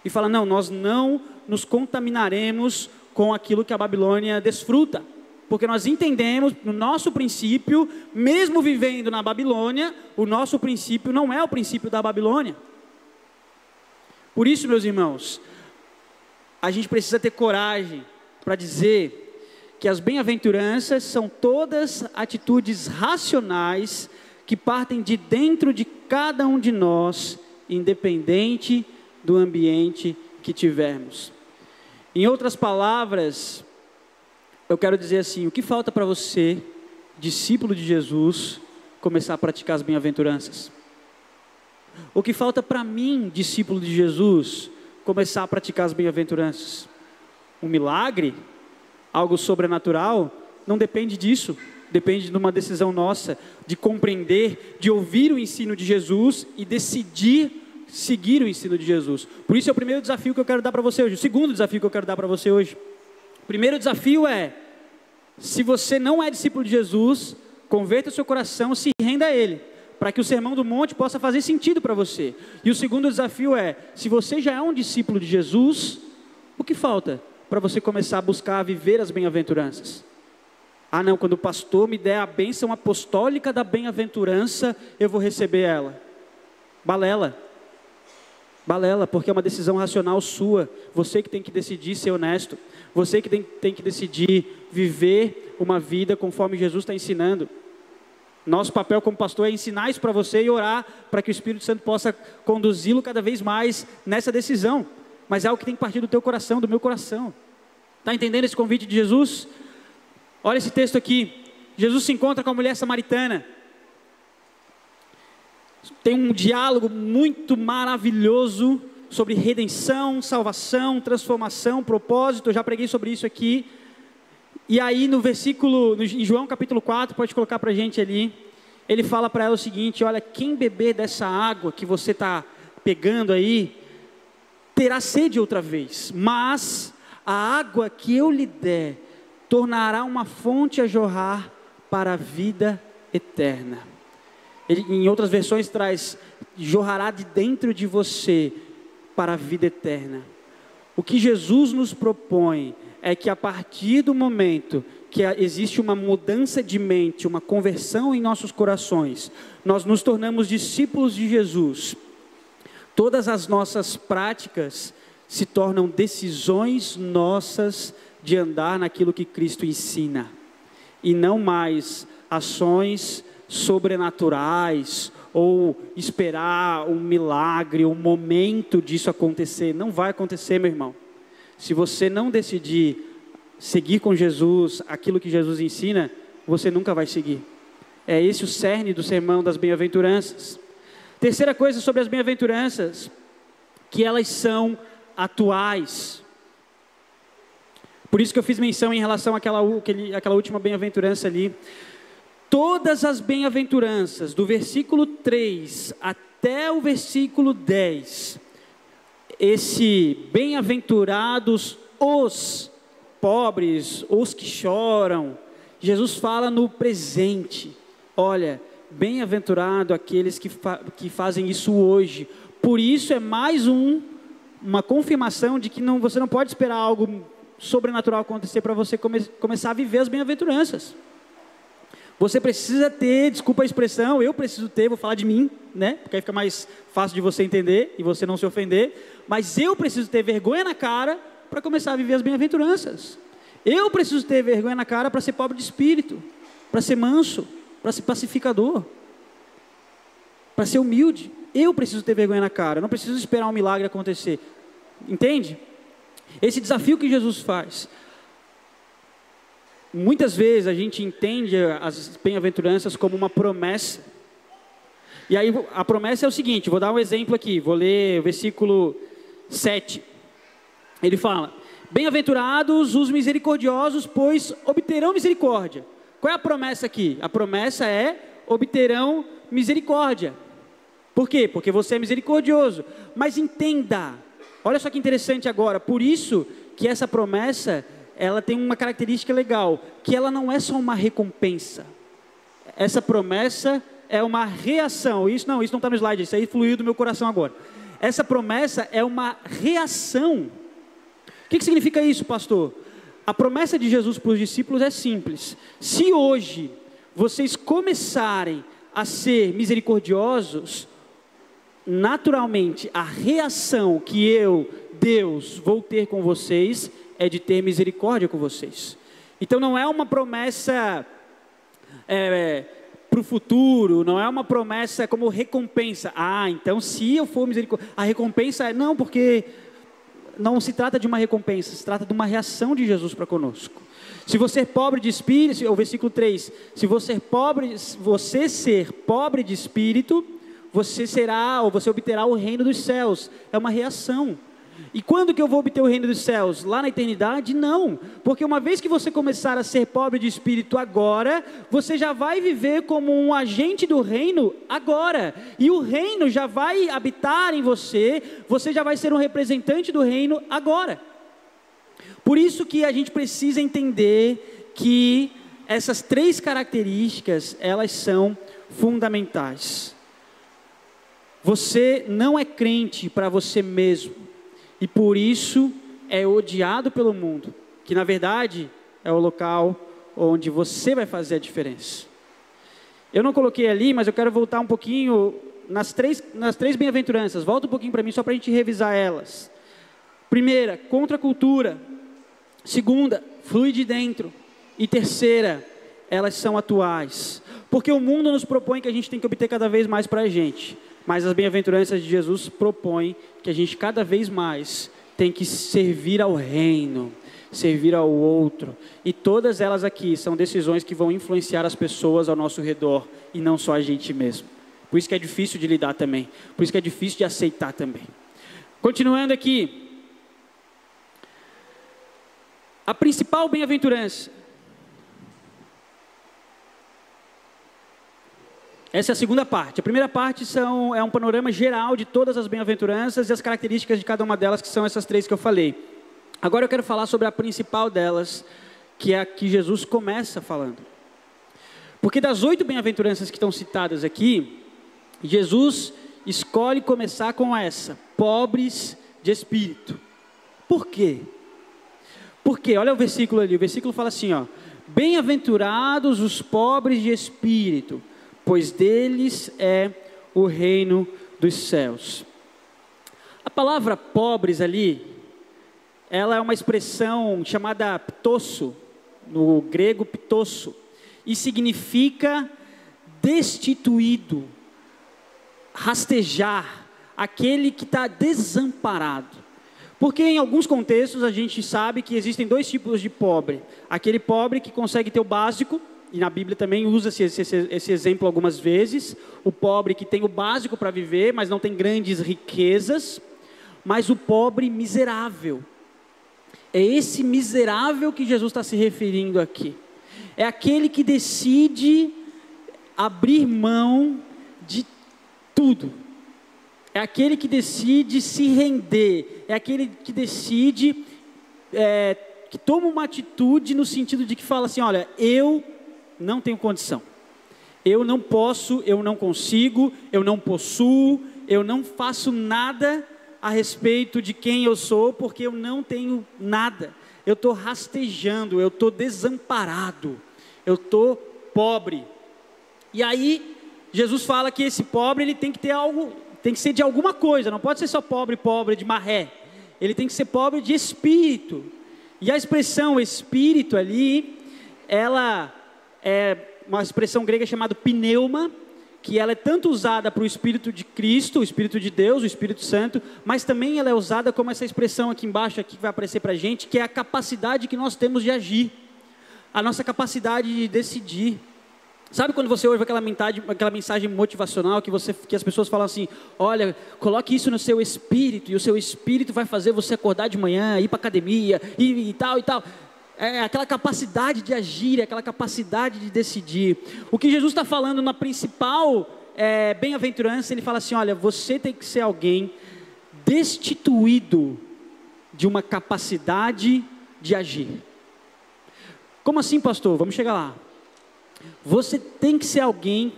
e fala, não, nós não nos contaminaremos com aquilo que a Babilônia desfruta, porque nós entendemos no nosso princípio, mesmo vivendo na Babilônia, o nosso princípio não é o princípio da Babilônia. Por isso, meus irmãos, a gente precisa ter coragem para dizer que as bem-aventuranças são todas atitudes racionais que partem de dentro de cada um de nós, independente do ambiente que tivermos. Em outras palavras, eu quero dizer assim, o que falta para você, discípulo de Jesus, começar a praticar as bem-aventuranças? O que falta para mim, discípulo de Jesus, começar a praticar as bem-aventuranças? Um milagre? Algo sobrenatural? Não depende disso, depende de uma decisão nossa, de compreender, de ouvir o ensino de Jesus e decidir seguir o ensino de Jesus. Por isso é o primeiro desafio que eu quero dar para você hoje. O segundo desafio que eu quero dar para você hoje. O primeiro desafio é, se você não é discípulo de Jesus, converta o seu coração, se renda a Ele, para que o Sermão do Monte possa fazer sentido para você. E o segundo desafio é, se você já é um discípulo de Jesus, o que falta para você começar a buscar a viver as bem-aventuranças? Ah não, quando o pastor me der a bênção apostólica da bem-aventurança, eu vou receber ela. Balela. Balela, porque é uma decisão racional sua. Você que tem que decidir ser honesto. Você que tem que decidir viver uma vida conforme Jesus está ensinando. Nosso papel como pastor é ensinar isso para você e orar para que o Espírito Santo possa conduzi-lo cada vez mais nessa decisão. Mas é algo que tem que partir do teu coração, do meu coração. Está entendendo esse convite de Jesus? Olha esse texto aqui. Jesus se encontra com a mulher samaritana. Tem um diálogo muito maravilhoso sobre redenção, salvação, transformação, propósito. Eu já preguei sobre isso aqui. E aí no versículo, em João capítulo 4, pode colocar para a gente ali, ele fala para ela o seguinte: olha, quem beber dessa água que você está pegando aí, terá sede outra vez, mas a água que eu lhe der, tornará uma fonte a jorrar para a vida eterna. Ele, em outras versões traz, jorrará de dentro de você para a vida eterna. O que Jesus nos propõe é que a partir do momento que existe uma mudança de mente, uma conversão em nossos corações, nós nos tornamos discípulos de Jesus. Todas as nossas práticas se tornam decisões nossas de andar naquilo que Cristo ensina, e não mais ações sobrenaturais, ou esperar um milagre, um momento disso acontecer. Não vai acontecer, meu irmão. Se você não decidir seguir com Jesus, aquilo que Jesus ensina, você nunca vai seguir. É esse o cerne do sermão das bem-aventuranças. Terceira coisa sobre as bem-aventuranças, que elas são atuais. Por isso que eu fiz menção em relação àquela última bem-aventurança ali. Todas as bem-aventuranças, do versículo 3 até o versículo 10, esse bem-aventurados os pobres, os que choram, Jesus fala no presente. Olha, bem-aventurado aqueles que fazem isso hoje. Por isso é mais uma confirmação de que você não pode esperar algo sobrenatural acontecer para você começar a viver as bem-aventuranças. Você precisa ter, desculpa a expressão, eu preciso ter, vou falar de mim, né? Porque aí fica mais fácil de você entender e você não se ofender. Mas eu preciso ter vergonha na cara para começar a viver as bem-aventuranças. Eu preciso ter vergonha na cara para ser pobre de espírito, para ser manso, para ser pacificador, para ser humilde. Eu preciso ter vergonha na cara, eu não preciso esperar um milagre acontecer. Entende? Esse desafio que Jesus faz. Muitas vezes a gente entende as bem-aventuranças como uma promessa. E aí a promessa é o seguinte, vou dar um exemplo aqui, vou ler o versículo 7. Ele fala: bem-aventurados os misericordiosos, pois obterão misericórdia. Qual é a promessa aqui? A promessa é: obterão misericórdia. Por quê? Porque você é misericordioso. Mas entenda, olha só que interessante agora, por isso que essa promessa, ela tem uma característica legal, que ela não é só uma recompensa. Essa promessa é uma reação. Isso não está no slide, isso aí fluiu do meu coração agora. Essa promessa é uma reação. O que significa isso, pastor? A promessa de Jesus para os discípulos é simples. Se hoje vocês começarem a ser misericordiosos, naturalmente a reação que eu, Deus, vou ter com vocês é de ter misericórdia com vocês. Então não é uma promessa para o futuro, não é uma promessa como recompensa. Então se eu for misericordioso, a recompensa é não, porque não se trata de uma recompensa, se trata de uma reação de Jesus para conosco. Se você ser pobre de espírito, o versículo 3, se você ser pobre de espírito, você obterá o reino dos céus. É uma reação. E quando que eu vou obter o reino dos céus? Lá na eternidade? Não, porque uma vez que você começar a ser pobre de espírito agora, você já vai viver como um agente do reino agora, e o reino já vai habitar em você, você já vai ser um representante do reino agora. Por isso que a gente precisa entender que essas três características, elas são fundamentais. Você não é crente para você mesmo, e por isso é odiado pelo mundo, que na verdade é o local onde você vai fazer a diferença. Eu não coloquei ali, mas eu quero voltar um pouquinho nas três bem-aventuranças. Volta um pouquinho para mim, só para a gente revisar elas. Primeira, contra a cultura. Segunda, flui de dentro. E terceira, elas são atuais. Porque o mundo nos propõe que a gente tem que obter cada vez mais para a gente. Mas as bem-aventuranças de Jesus propõem que a gente cada vez mais tem que servir ao reino, servir ao outro. E todas elas aqui são decisões que vão influenciar as pessoas ao nosso redor e não só a gente mesmo. Por isso que é difícil de lidar também. Por isso que é difícil de aceitar também. Continuando aqui. A principal bem-aventurança. Essa é a segunda parte. A primeira parte é um panorama geral de todas as bem-aventuranças e as características de cada uma delas, que são essas três que eu falei. Agora eu quero falar sobre a principal delas, que é a que Jesus começa falando. Porque das 8 bem-aventuranças que estão citadas aqui, Jesus escolhe começar com essa: pobres de espírito. Por quê? Porque, olha o versículo ali, o versículo fala assim, ó: bem-aventurados os pobres de espírito, pois deles é o reino dos céus. A palavra pobres ali, ela é uma expressão chamada ptosso, no grego ptosso, e significa destituído, rastejar, aquele que está desamparado. Porque em alguns contextos a gente sabe que existem 2 tipos de pobre. Aquele pobre que consegue ter o básico, e na Bíblia também usa-se esse exemplo algumas vezes. O pobre que tem o básico para viver, mas não tem grandes riquezas. Mas o pobre miserável. É esse miserável que Jesus está se referindo aqui. É aquele que decide abrir mão de tudo. É aquele que decide se render. É aquele que decide, que toma uma atitude no sentido de que fala assim: olha, eu não tenho condição. Eu não posso, eu não consigo, eu não possuo, eu não faço nada a respeito de quem eu sou, porque eu não tenho nada. Eu estou rastejando, eu estou desamparado, eu estou pobre. E aí, Jesus fala que esse pobre, ele tem que ter algo, tem que ser de alguma coisa, não pode ser só pobre de maré. Ele tem que ser pobre de espírito. E a expressão espírito ali, ela é uma expressão grega chamada pneuma, que ela é tanto usada para o Espírito de Cristo, o Espírito de Deus, o Espírito Santo, mas também ela é usada como essa expressão aqui embaixo, aqui que vai aparecer para a gente, que é a capacidade que nós temos de agir, a nossa capacidade de decidir. Sabe quando você ouve aquela mensagem motivacional que as pessoas falam assim: olha, coloque isso no seu espírito, e o seu espírito vai fazer você acordar de manhã, ir para a academia, e tal e tal. É aquela capacidade de agir, é aquela capacidade de decidir. O que Jesus está falando na principal bem-aventurança, ele fala assim: olha, você tem que ser alguém destituído de uma capacidade de agir. Como assim, pastor? Vamos chegar lá. Você tem que ser alguém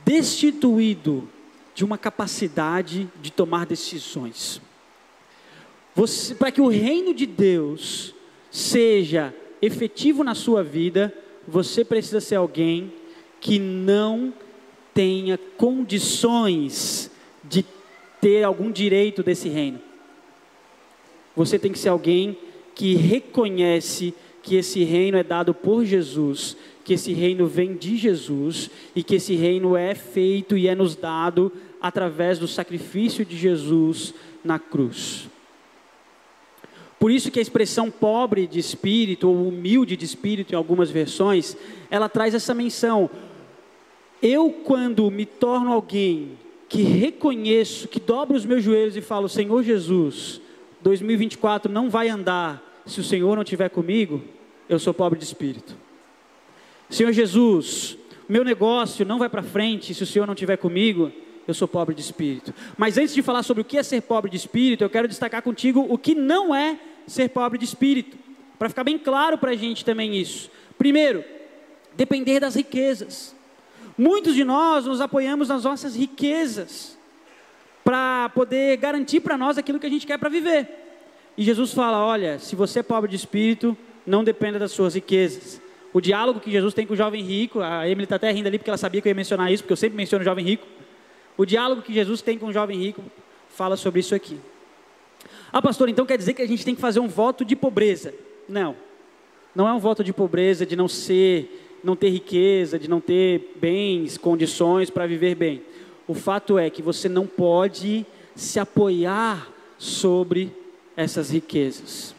destituído de uma capacidade de tomar decisões. Para que o reino de Deus seja efetivo na sua vida, você precisa ser alguém que não tenha condições de ter algum direito desse reino. Você tem que ser alguém que reconhece que esse reino é dado por Jesus, que esse reino vem de Jesus e que esse reino é feito e é nos dado através do sacrifício de Jesus na cruz. Por isso que a expressão pobre de espírito ou humilde de espírito em algumas versões, ela traz essa menção. Eu, quando me torno alguém que reconheço, que dobro os meus joelhos e falo: Senhor Jesus, 2024 não vai andar se o Senhor não estiver comigo, eu sou pobre de espírito. Senhor Jesus, meu negócio não vai para frente se o Senhor não estiver comigo, eu sou pobre de espírito. Mas antes de falar sobre o que é ser pobre de espírito, eu quero destacar contigo o que não é ser pobre de espírito, para ficar bem claro para a gente também isso. Primeiro, depender das riquezas. Muitos de nós nos apoiamos nas nossas riquezas para poder garantir para nós aquilo que a gente quer para viver. E Jesus fala: olha, se você é pobre de espírito, não dependa das suas riquezas. O diálogo que Jesus tem com o jovem rico, a Emily está até rindo ali porque ela sabia que eu ia mencionar isso, porque eu sempre menciono o jovem rico. O diálogo que Jesus tem com o jovem rico fala sobre isso aqui. Ah, pastor, então quer dizer que a gente tem que fazer um voto de pobreza? Não, não é um voto de pobreza de não ter riqueza, de não ter bens, condições para viver bem. O fato é que você não pode se apoiar sobre essas riquezas.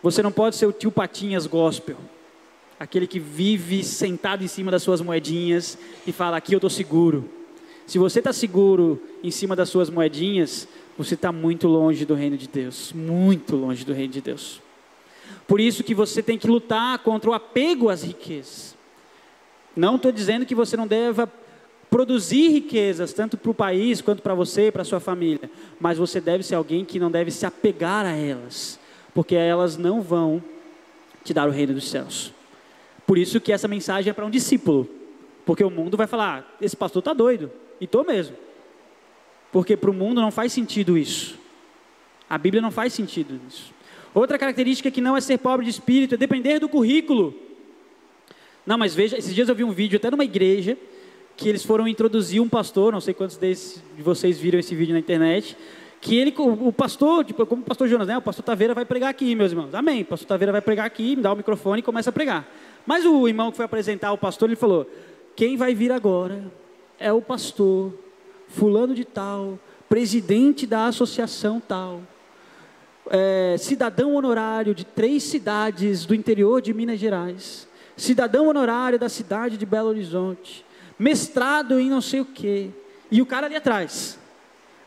Você não pode ser o tio Patinhas gospel, aquele que vive sentado em cima das suas moedinhas e fala, aqui eu estou seguro. Se você está seguro em cima das suas moedinhas, você está muito longe do reino de Deus, muito longe do reino de Deus. Por isso que você tem que lutar contra o apego às riquezas. Não estou dizendo que você não deva produzir riquezas, tanto para o país, quanto para você e para a sua família. Mas você deve ser alguém que não deve se apegar a elas, porque elas não vão te dar o reino dos céus. Por isso que essa mensagem é para um discípulo. Porque o mundo vai falar, esse pastor está doido. E estou mesmo. Porque para o mundo não faz sentido isso. A Bíblia não faz sentido isso. Outra característica que não é ser pobre de espírito é depender do currículo. Não, mas veja, esses dias eu vi um vídeo até numa igreja, que eles foram introduzir um pastor, não sei quantos de vocês viram esse vídeo na internet, que o pastor, tipo, como o pastor Jonas, né? O pastor Taveira vai pregar aqui, meus irmãos. Amém. O pastor Taveira vai pregar aqui, me dá o microfone e começa a pregar. Mas o irmão que foi apresentar o pastor, ele falou, quem vai vir agora é o pastor fulano de tal, presidente da associação tal, cidadão honorário de 3 cidades do interior de Minas Gerais, cidadão honorário da cidade de Belo Horizonte, mestrado em não sei o que, e o cara ali atrás,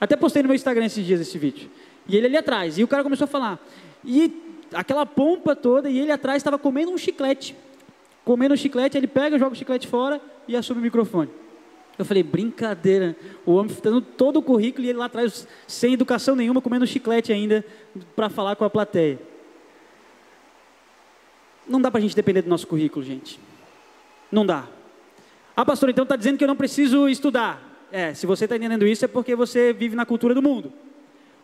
até postei no meu Instagram esses dias esse vídeo, e ele ali atrás, e o cara começou a falar, e aquela pompa toda, e ele atrás estava comendo um chiclete, ele pega, joga o chiclete fora e assume o microfone. Eu falei, brincadeira, o homem dando todo o currículo e ele lá atrás, sem educação nenhuma, comendo chiclete ainda, para falar com a plateia. Não dá para a gente depender do nosso currículo, gente. Não dá. Ah, pastor, então está dizendo que eu não preciso estudar. Se você está entendendo isso é porque você vive na cultura do mundo.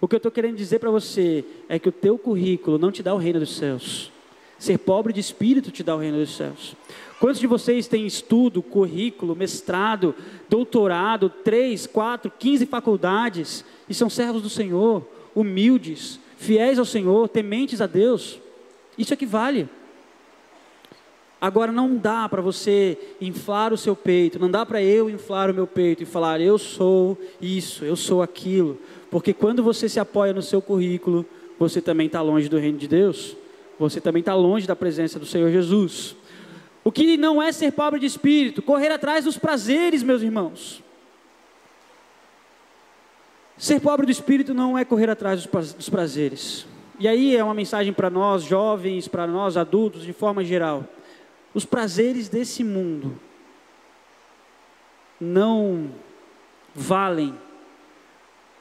O que eu estou querendo dizer para você é que o teu currículo não te dá o reino dos céus. Ser pobre de espírito te dá o reino dos céus. Quantos de vocês têm estudo, currículo, mestrado, doutorado, 3, 4, 15 faculdades e são servos do Senhor, humildes, fiéis ao Senhor, tementes a Deus? Isso é que vale. Agora não dá para você inflar o seu peito, não dá para eu inflar o meu peito e falar, eu sou isso, eu sou aquilo. Porque quando você se apoia no seu currículo, você também está longe do reino de Deus, você também está longe da presença do Senhor Jesus. O que não é ser pobre de espírito? Correr atrás dos prazeres, meus irmãos. Ser pobre do espírito não é correr atrás dos prazeres. E aí é uma mensagem para nós jovens, para nós adultos, de forma geral. Os prazeres desse mundo não valem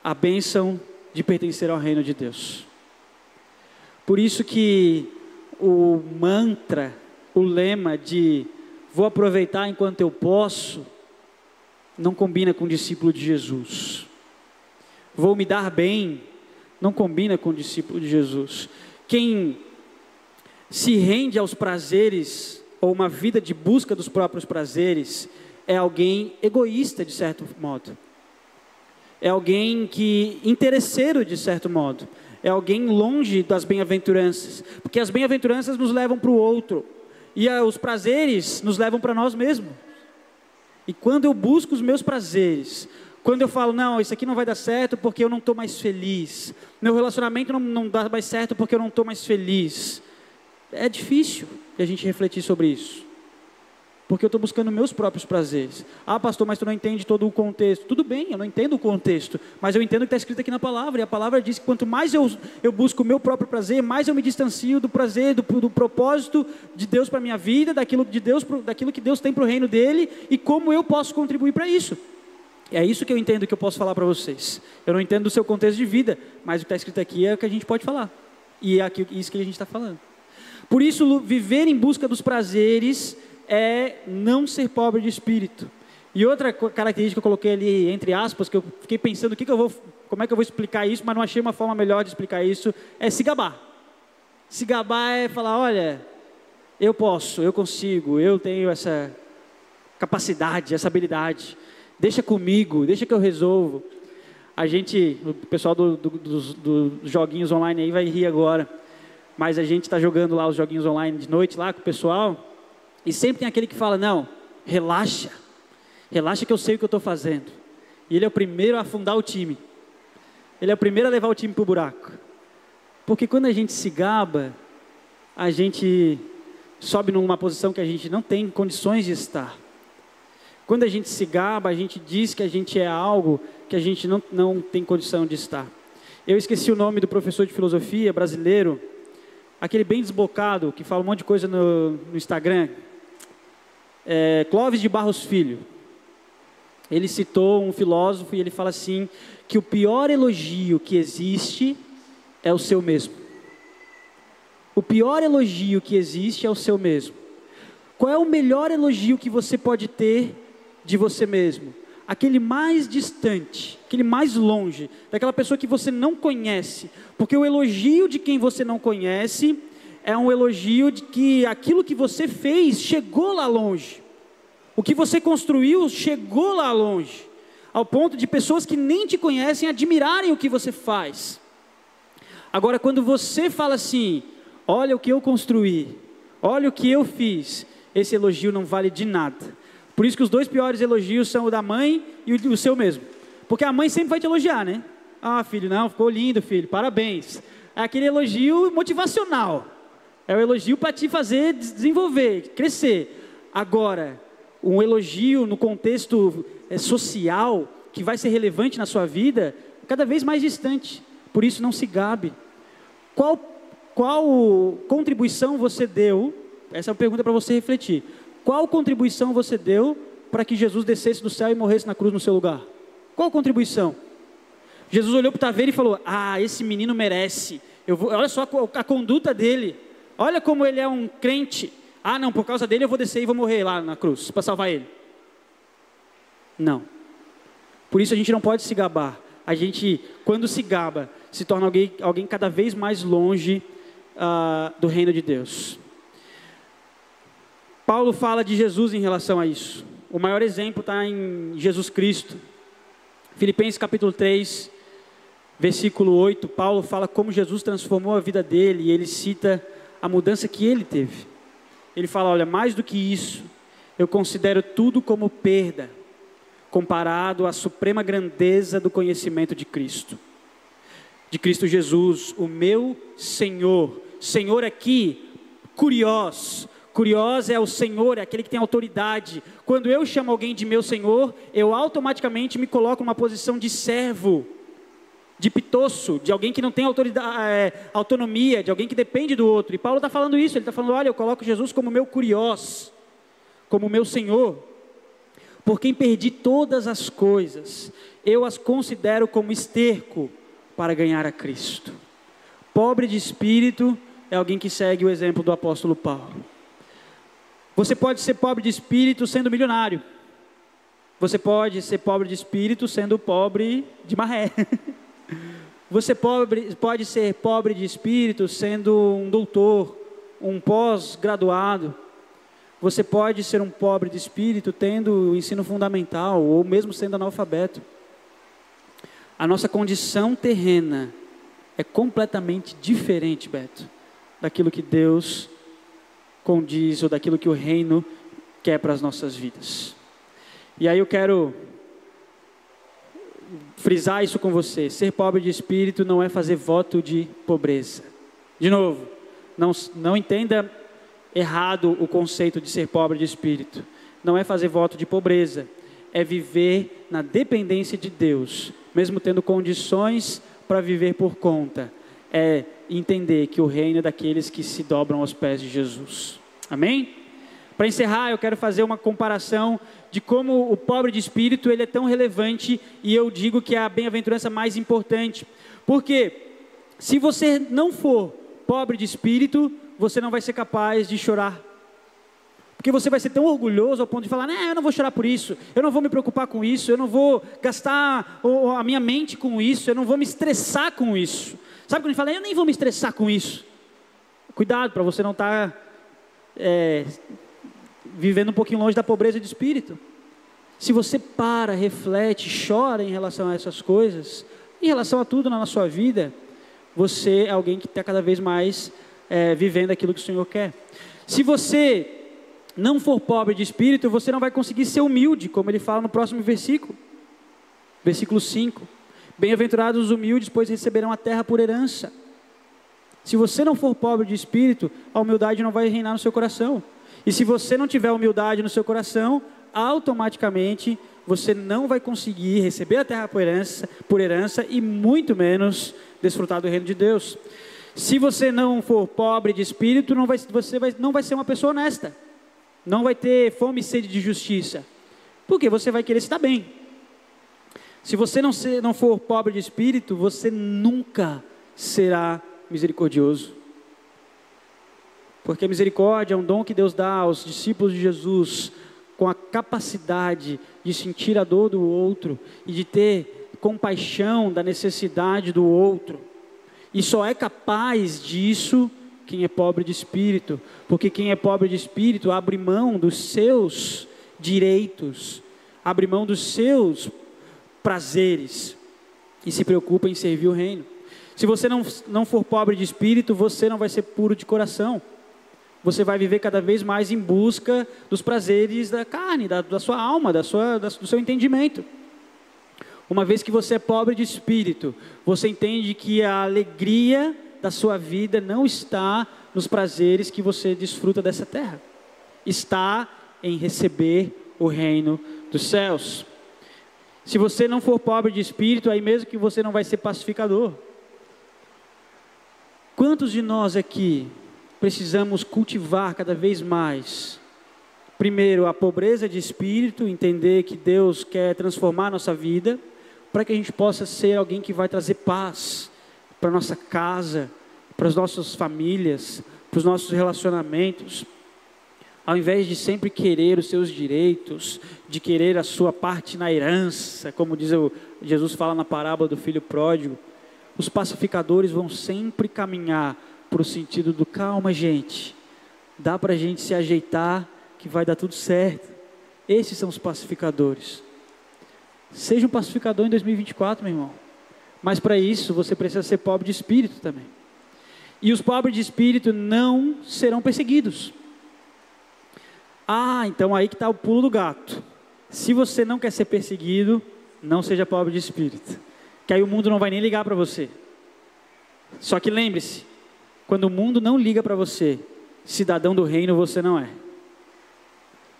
a bênção de pertencer ao reino de Deus. Por isso que o mantra, o lema de vou aproveitar enquanto eu posso, não combina com o discípulo de Jesus. Vou me dar bem, não combina com o discípulo de Jesus. Quem se rende aos prazeres, ou uma vida de busca dos próprios prazeres, é alguém egoísta de certo modo. É alguém interesseiro de certo modo. É alguém longe das bem-aventuranças. Porque as bem-aventuranças nos levam para o outro. E os prazeres nos levam para nós mesmos. E quando eu busco os meus prazeres, quando eu falo, não, isso aqui não vai dar certo porque eu não estou mais feliz, meu relacionamento não dá mais certo porque eu não estou mais feliz, é difícil a gente refletir sobre isso, porque eu estou buscando meus próprios prazeres. Ah, pastor, mas tu não entende todo o contexto. Tudo bem, eu não entendo o contexto, mas eu entendo o que está escrito aqui na palavra, e a palavra diz que quanto mais eu busco o meu próprio prazer, mais eu me distancio do prazer, do propósito de Deus para a minha vida, daquilo que Deus tem para o reino dele, e como eu posso contribuir para isso. É isso que eu entendo que eu posso falar para vocês. Eu não entendo o seu contexto de vida, mas o que está escrito aqui é o que a gente pode falar, e é isso que a gente está falando. Por isso, viver em busca dos prazeres é não ser pobre de espírito. E outra característica que eu coloquei ali, entre aspas, que eu fiquei pensando como é que eu vou explicar isso, mas não achei uma forma melhor de explicar isso, é se gabar. Se gabar é falar, olha, eu posso, eu consigo, eu tenho essa capacidade, essa habilidade. deixa comigo, deixa que eu resolvo. O pessoal dos joguinhos online aí vai rir agora, mas a gente está jogando lá os joguinhos online de noite lá com o pessoal, e sempre tem aquele que fala, não, relaxa que eu sei o que eu estou fazendo. E ele é o primeiro a afundar o time, ele é o primeiro a levar o time para o buraco, porque quando a gente se gaba, a gente sobe numa posição que a gente não tem condições de estar. Quando a gente se gaba, a gente diz que a gente é algo que a gente não tem condição de estar. Eu esqueci o nome do professor de filosofia brasileiro, aquele bem desbocado, que fala um monte de coisa no Instagram, Clóvis de Barros Filho. Ele citou um filósofo e ele fala assim, que o pior elogio que existe é o seu mesmo. O pior elogio que existe é o seu mesmo. Qual é o melhor elogio que você pode ter de você mesmo? Aquele mais distante, aquele mais longe, daquela pessoa que você não conhece. Porque o elogio de quem você não conhece é um elogio de que aquilo que você fez chegou lá longe. O que você construiu chegou lá longe, ao ponto de pessoas que nem te conhecem admirarem o que você faz. Agora, quando você fala assim, olha o que eu construí, olha o que eu fiz, esse elogio não vale de nada. Por isso que os dois piores elogios são o da mãe e o seu mesmo. Porque a mãe sempre vai te elogiar, né? Ah, filho, não, ficou lindo, filho, parabéns. É aquele elogio motivacional. É o elogio para te fazer desenvolver, crescer. Agora, um elogio no contexto social, que vai ser relevante na sua vida, cada vez mais distante. Por isso não se gabe. Qual contribuição você deu? Essa é uma pergunta para você refletir. Qual contribuição você deu para que Jesus descesse do céu e morresse na cruz no seu lugar? Qual contribuição? Jesus olhou para o taveiro e falou, esse menino merece. Olha só a conduta dele. Olha como ele é um crente. Não, por causa dele eu vou descer e vou morrer lá na cruz para salvar ele. Não. Por isso a gente não pode se gabar. A gente, quando se gaba, se torna alguém cada vez mais longe do reino de Deus. Paulo fala de Jesus em relação a isso. O maior exemplo está em Jesus Cristo. Filipenses capítulo 3, versículo 8, Paulo fala como Jesus transformou a vida dele, e ele cita a mudança que ele teve. Ele fala, olha, mais do que isso, eu considero tudo como perda, comparado à suprema grandeza do conhecimento de Cristo Jesus, o meu Senhor. Senhor aqui, kurios é o Senhor, é aquele que tem autoridade. Quando eu chamo alguém de meu Senhor, eu automaticamente me coloco numa posição de servo, de pitosso, de alguém que não tem autonomia, de alguém que depende do outro. E Paulo está falando isso, ele está falando, olha, eu coloco Jesus como meu kurios, como meu Senhor. Por quem perdi todas as coisas, eu as considero como esterco para ganhar a Cristo. Pobre de espírito é alguém que segue o exemplo do apóstolo Paulo. Você pode ser pobre de espírito sendo milionário. Você pode ser pobre de espírito sendo pobre de maré. Você pode ser pobre de espírito sendo um doutor, um pós-graduado. Você pode ser um pobre de espírito tendo o ensino fundamental, ou mesmo sendo analfabeto. A nossa condição terrena é completamente diferente, Beto, daquilo que Deus condiz, ou daquilo que o reino quer para as nossas vidas. E aí eu quero frisar isso com você. Ser pobre de espírito não é fazer voto de pobreza. De novo, não entenda errado o conceito de ser pobre de espírito. Não é fazer voto de pobreza, é viver na dependência de Deus, mesmo tendo condições para viver por conta. É entender que o reino é daqueles que se dobram aos pés de Jesus. Amém? Para encerrar, eu quero fazer uma comparação de como o pobre de espírito ele é tão relevante, e eu digo que é a bem-aventurança mais importante. Porque se você não for pobre de espírito, você não vai ser capaz de chorar. Porque você vai ser tão orgulhoso ao ponto de falar, eu não vou chorar por isso, eu não vou me preocupar com isso, eu não vou gastar a minha mente com isso, eu não vou me estressar com isso. Sabe quando a gente fala, eu nem vou me estressar com isso? Cuidado para você não estar vivendo um pouquinho longe da pobreza de espírito. Se você para, reflete, chora em relação a essas coisas, em relação a tudo na sua vida, você é alguém que está cada vez mais vivendo aquilo que o Senhor quer. Se você não for pobre de espírito, você não vai conseguir ser humilde, como ele fala no próximo versículo. Versículo 5. Bem-aventurados os humildes, pois receberão a terra por herança. Se você não for pobre de espírito, a humildade não vai reinar no seu coração. E se você não tiver humildade no seu coração, automaticamente você não vai conseguir receber a terra por herança e muito menos desfrutar do reino de Deus. Se você não for pobre de espírito, você não vai ser uma pessoa honesta. Não vai ter fome e sede de justiça. Porque você vai querer se dar bem. Se você não for pobre de espírito, você nunca será misericordioso. Porque a misericórdia é um dom que Deus dá aos discípulos de Jesus, com a capacidade de sentir a dor do outro e de ter compaixão da necessidade do outro. E só é capaz disso quem é pobre de espírito, porque quem é pobre de espírito abre mão dos seus direitos, abre mão dos seus prazeres e se preocupa em servir o reino. Se você não for pobre de espírito, você não vai ser puro de coração. Você vai viver cada vez mais em busca dos prazeres da carne, da sua alma, do seu entendimento. Uma vez que você é pobre de espírito, você entende que a alegria da sua vida não está nos prazeres que você desfruta dessa terra. Está em receber o reino dos céus. Se você não for pobre de espírito, aí mesmo que você não vai ser pacificador. Quantos de nós aqui precisamos cultivar cada vez mais, primeiro, a pobreza de espírito, entender que Deus quer transformar a nossa vida, para que a gente possa ser alguém que vai trazer paz para a nossa casa, para as nossas famílias, para os nossos relacionamentos. Ao invés de sempre querer os seus direitos, de querer a sua parte na herança, como Jesus fala na parábola do filho pródigo, os pacificadores vão sempre caminhar para o sentido do calma, gente, dá para a gente se ajeitar que vai dar tudo certo. Esses são os pacificadores. Seja um pacificador em 2024, meu irmão, mas para isso você precisa ser pobre de espírito também. E os pobres de espírito não serão perseguidos. Então aí que está o pulo do gato. Se você não quer ser perseguido, não seja pobre de espírito, que aí o mundo não vai nem ligar para você. Só que lembre-se, quando o mundo não liga para você, cidadão do reino você não é.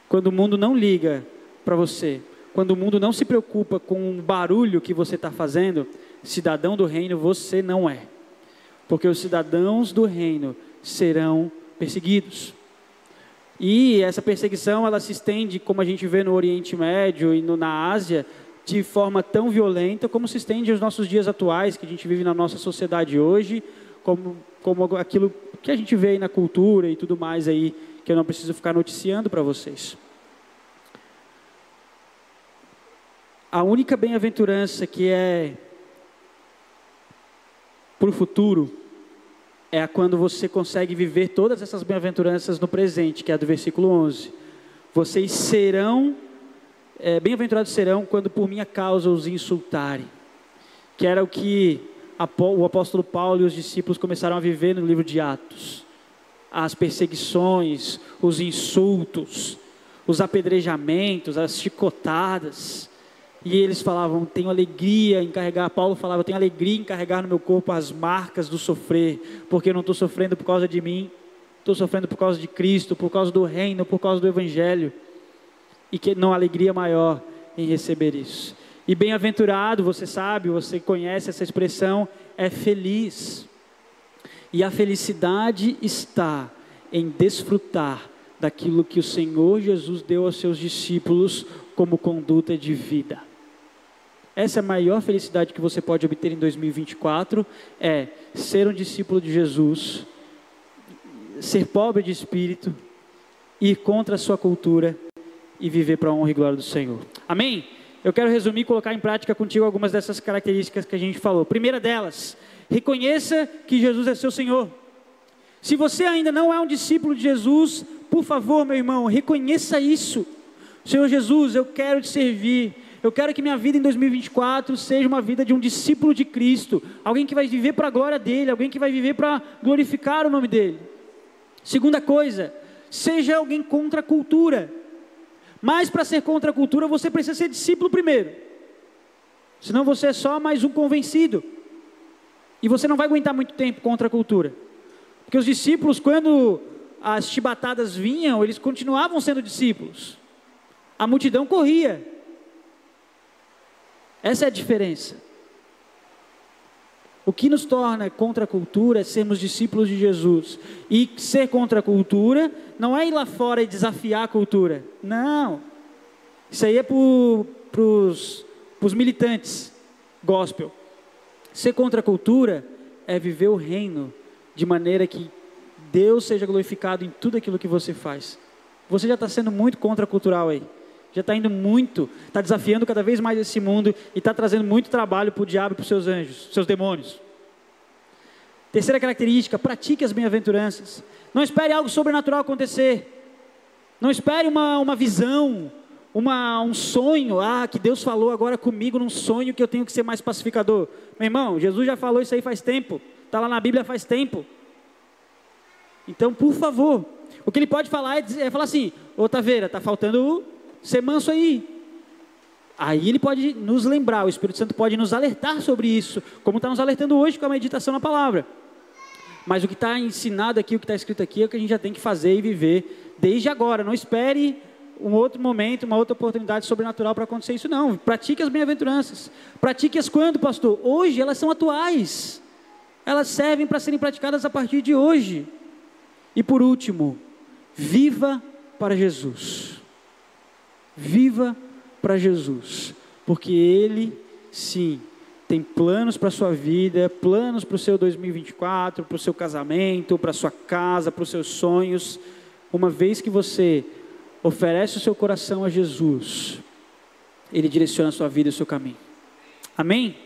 Quando o mundo não liga para você, quando o mundo não se preocupa com o barulho que você está fazendo, cidadão do reino você não é. Porque os cidadãos do reino serão perseguidos. E essa perseguição, ela se estende, como a gente vê no Oriente Médio e na Ásia, de forma tão violenta como se estende aos nossos dias atuais, que a gente vive na nossa sociedade hoje, como aquilo que a gente vê aí na cultura e tudo mais aí, que eu não preciso ficar noticiando para vocês. A única bem-aventurança que é para o futuro é quando você consegue viver todas essas bem-aventuranças no presente, que é a do versículo 11. Vocês serão, bem-aventurados serão quando por minha causa os insultarem. Que era o que o apóstolo Paulo e os discípulos começaram a viver no livro de Atos. As perseguições, os insultos, os apedrejamentos, as chicotadas. E eles falavam, tenho alegria em carregar, Paulo falava, tenho alegria em carregar no meu corpo as marcas do sofrer, porque eu não estou sofrendo por causa de mim, estou sofrendo por causa de Cristo, por causa do reino, por causa do Evangelho, e que não há alegria maior em receber isso. E bem-aventurado, você sabe, você conhece essa expressão, é feliz. E a felicidade está em desfrutar daquilo que o Senhor Jesus deu aos seus discípulos como conduta de vida. Essa é a maior felicidade que você pode obter em 2024, é ser um discípulo de Jesus, ser pobre de espírito, ir contra a sua cultura e viver para a honra e glória do Senhor. Amém? Eu quero resumir e colocar em prática contigo algumas dessas características que a gente falou. Primeira delas, reconheça que Jesus é seu Senhor. Se você ainda não é um discípulo de Jesus, por favor, meu irmão, reconheça isso. Senhor Jesus, eu quero te servir. Eu quero que minha vida em 2024 seja uma vida de um discípulo de Cristo. Alguém que vai viver para a glória dele, alguém que vai viver para glorificar o nome dele. Segunda coisa, seja alguém contra a cultura. Mas para ser contra a cultura, você precisa ser discípulo primeiro. Senão você é só mais um convencido. E você não vai aguentar muito tempo contra a cultura. Porque os discípulos, quando as chibatadas vinham, eles continuavam sendo discípulos. A multidão corria. Essa é a diferença. O que nos torna contra a cultura é sermos discípulos de Jesus. E ser contra a cultura não é ir lá fora e desafiar a cultura. Não. Isso aí é para os militantes gospel. Ser contra a cultura é viver o reino de maneira que Deus seja glorificado em tudo aquilo que você faz. Você já está sendo muito contracultural aí. Já está indo muito, está desafiando cada vez mais esse mundo e está trazendo muito trabalho para o diabo e para os seus anjos, seus demônios. Terceira característica, pratique as bem-aventuranças. Não espere algo sobrenatural acontecer. Não espere uma visão, um sonho, que Deus falou agora comigo num sonho que eu tenho que ser mais pacificador. Meu irmão, Jesus já falou isso aí faz tempo, está lá na Bíblia faz tempo. Então, por favor, o que ele pode falar é falar assim: ô Taveira, está faltando ser manso aí. Aí ele pode nos lembrar, o Espírito Santo pode nos alertar sobre isso, como está nos alertando hoje com a meditação na palavra. Mas o que está ensinado aqui, o que está escrito aqui, é o que a gente já tem que fazer e viver desde agora. Não espere um outro momento, uma outra oportunidade sobrenatural para acontecer isso, não. Pratique as bem-aventuranças. Pratique-as quando, pastor? Hoje, elas são atuais. Elas servem para serem praticadas a partir de hoje. E por último, viva para Jesus. Viva para Jesus, porque Ele, sim, tem planos para a sua vida, planos para o seu 2024, para o seu casamento, para a sua casa, para os seus sonhos. Uma vez que você oferece o seu coração a Jesus, Ele direciona a sua vida e o seu caminho. Amém?